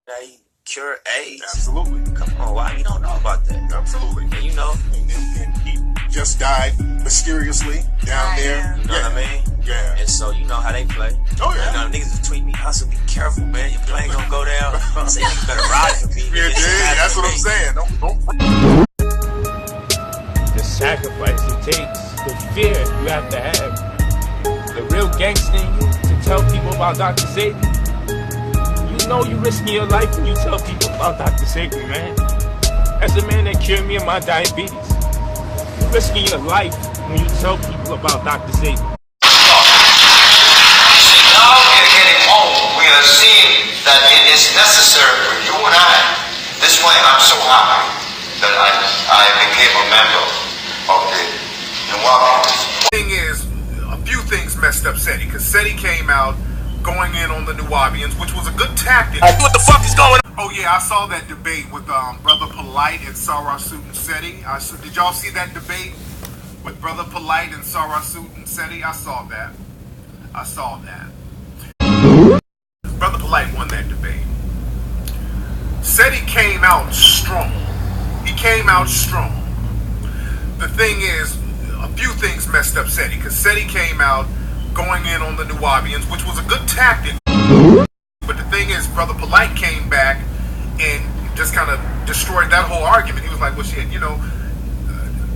They cure AIDS. Absolutely. Come on, why you don't know about that? Absolutely. And you know. And he just died mysteriously down there. You know what I mean? Yeah. And so you know how they play. Oh yeah. You know, niggas tweet me, Hustle, be careful, man. Your plane gonna go down. I say, you better ride for me. Yeah, that's what I'm saying. Don't. The sacrifice it takes, the fear you have to have, the real gangster in you to tell people about Dr. Sabi. You know you risking your life when you tell people about Dr. Sabi, man. As a man that cured me of my diabetes, you risking your life when you tell people about Dr. Sabi. Now we are getting old. We are seeing that it is necessary for you and I. This way, I'm so happy that I became a member of the Nuwabians. The thing is, a few things messed up Seti, because Seti came out going in on the Nuwabians, which was a good tactic. What the fuck is going on? Oh yeah, I saw that debate with Brother POLIGHT and Sarasut and Seti. Did y'all see that debate with Brother POLIGHT and Sarasut and Seti? I saw that. Brother POLIGHT won that debate. Seti came out strong. He came out strong. The thing is, a few things messed up Seti, because Seti came out going in on the Nuwabians, which was a good tactic. But the thing is, Brother POLIGHT came back and just kind of destroyed that whole argument. He was like, well, shit, you know,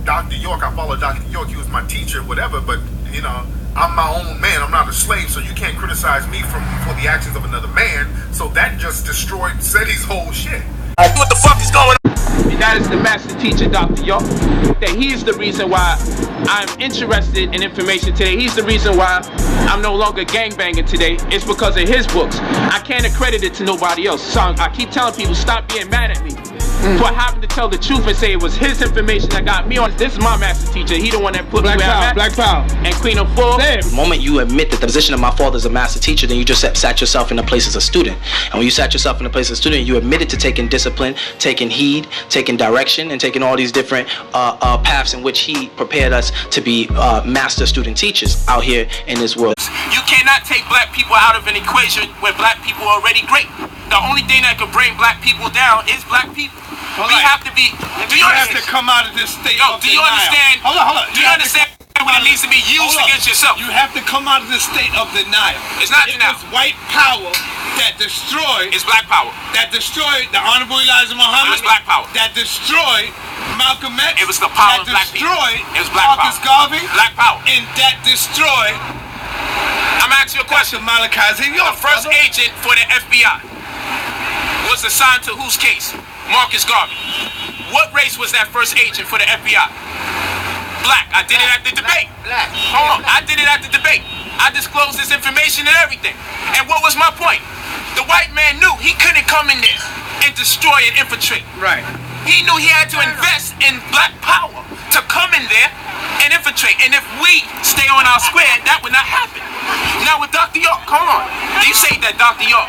Dr. York, I followed Dr. York, he was my teacher, whatever, but, you know, I'm my own man, I'm not a slave, so you can't criticize me for the actions of another man. So that just destroyed Seti's whole shit. What the fuck is going on? And that is the master teacher, Dr. York. That he's the reason why I'm interested in information today. He's the reason why I'm no longer gangbanging today. It's because of his books. I can't accredit it to nobody else. So I keep telling people, stop being mad at me for having to tell the truth and say it was his information that got me on. This is my master teacher. He the one that put me where I'm at. Black Power. And Queen of Full. The moment you admit that the position of my father is a master teacher, then you just sat yourself in the place as a student. And when you sat yourself in the place as a student, you admitted to taking discipline, taking heed, taking direction, and taking all these different paths in which he prepared us to be master student teachers out here in this world. You cannot take black people out of an equation where black people are already great. The only thing that can bring black people down is black people. We have to be. Do you have to come out of this state of do you denial. understand? Hold on. Do you understand what it means to be used against yourself? You have to come out of this state of denial. It's not denial. It was white power that destroyed. It's black power. That destroyed the Honorable Elijah Muhammad. It was black power. That destroyed Malcolm X. It was the power of that black people. destroyed It was black Marcus power. Garvey. Black power. And that destroyed. I'm asking you a question. Malachi. The first agent for the FBI was assigned to whose case? Marcus Garvey. What race was that first agent for the FBI? Black. I did it at the debate. Black. Hold on. I did it at the debate. I disclosed this information and everything. And what was my point? The white man knew he couldn't come in there and destroy and infiltrate. Right. He knew he had to invest in black power to come in there and infiltrate. And if we stay on our square, that would not happen. Now with Dr. York, hold on. You say that Dr. York,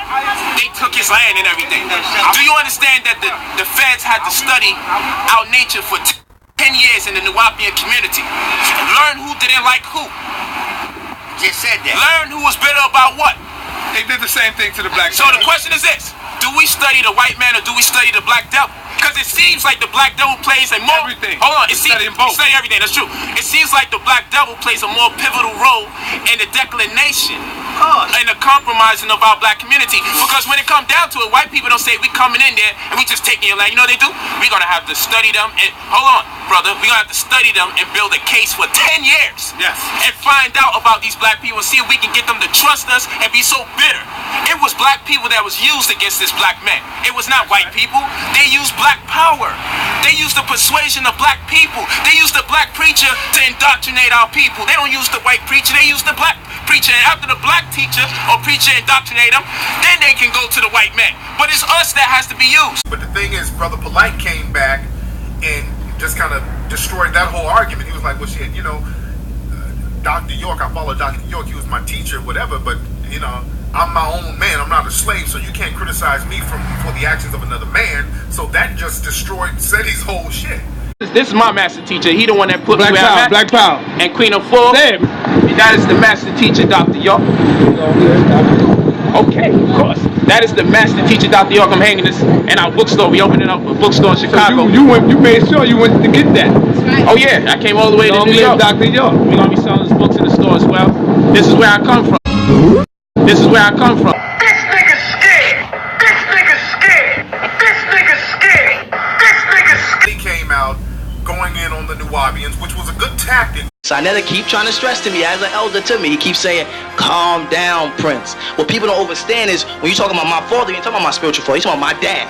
they took his land and everything. Do you understand that the feds had to study our nature for 10 years in the Nuwabian community? Learn who didn't like who. Just said that. Learn who was bitter about what. They did the same thing to the black. So the question is this: do we study the white man or do we study the black devil? Because it seems like the black devil plays a more everything. Hold on, it seems studying both. Study everything. That's true. It seems like the black devil plays a more pivotal role in the declination and the compromising of our black community. Because when it comes down to it, white people don't say we coming in there and we just taking your land. You know what they do? We're gonna have to study them and hold on, brother. We're gonna have to study them and build a case for 10 years. Yes. And find out about these black people and see if we can get them to trust us and be so bitter. It was black people that was used against this black man. It was not white people. They used black power. They used the persuasion of black people. They used the black preacher to indoctrinate our people. They don't use the white preacher. They use the black preacher. And after the black teacher or preacher indoctrinate them, then they can go to the white man. But it's us that has to be used. But the thing is, Brother POLIGHT came back and just kind of destroyed that whole argument. He was like, well, shit, you know, Dr. York, I followed Dr. York, he was my teacher, whatever, but, you know, I'm my own man, I'm not a slave, so you can't criticize me for the actions of another man. So that just destroyed Seti's whole shit. This is my master teacher. He the one that put Black me where I'm Power. at. Black Power. And Queen of Full. And that is the master teacher, Dr. York. Okay, of course. That is the master teacher, Dr. York. I'm hanging this in our bookstore. We opening up a bookstore in Chicago. So you made sure you went to get that. Oh yeah, I came all the way to New York. Dr. York. We're gonna be selling his books in the store as well. This is where I come from. This is where I come from. This nigga scared. This nigga scared. This nigga scared. This nigga scared. He came out going in on the Nubians, which was a good tactic. So I never keep trying to stress to me as an elder to me. He keeps saying, calm down, Prince. What people don't understand is when you're talking about my father, you ain't talking about my spiritual father, you're talking about my dad.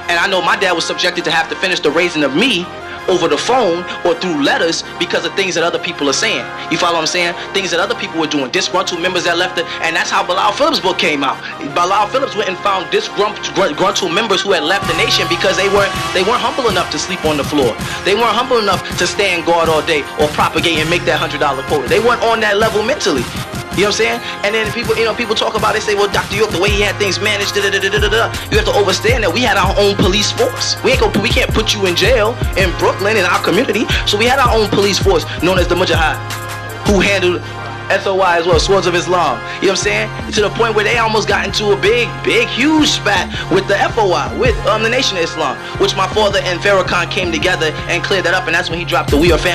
And I know my dad was subjected to have to finish the raising of me over the phone or through letters because of things that other people are saying. You follow what I'm saying? Things that other people were doing. Disgruntled members that left it. And that's how Bilal Phillips' book came out. Bilal Phillips went and found disgruntled members who had left the nation because they weren't humble enough to sleep on the floor. They weren't humble enough to stand guard all day or propagate and make that $100 quota. They weren't on that level mentally. You know what I'm saying? And then people talk about it, say, well, Dr. York, the way he had things managed, You have to understand that we had our own police force. We can't put you in jail in Brooklyn in our community. So we had our own police force known as the Mujahid, who handled SOI as well, Swords of Islam. You know what I'm saying? To the point where they almost got into a big, huge spat with the FOI, with the Nation of Islam, which my father and Farrakhan came together and cleared that up, and that's when he dropped the We Are Family.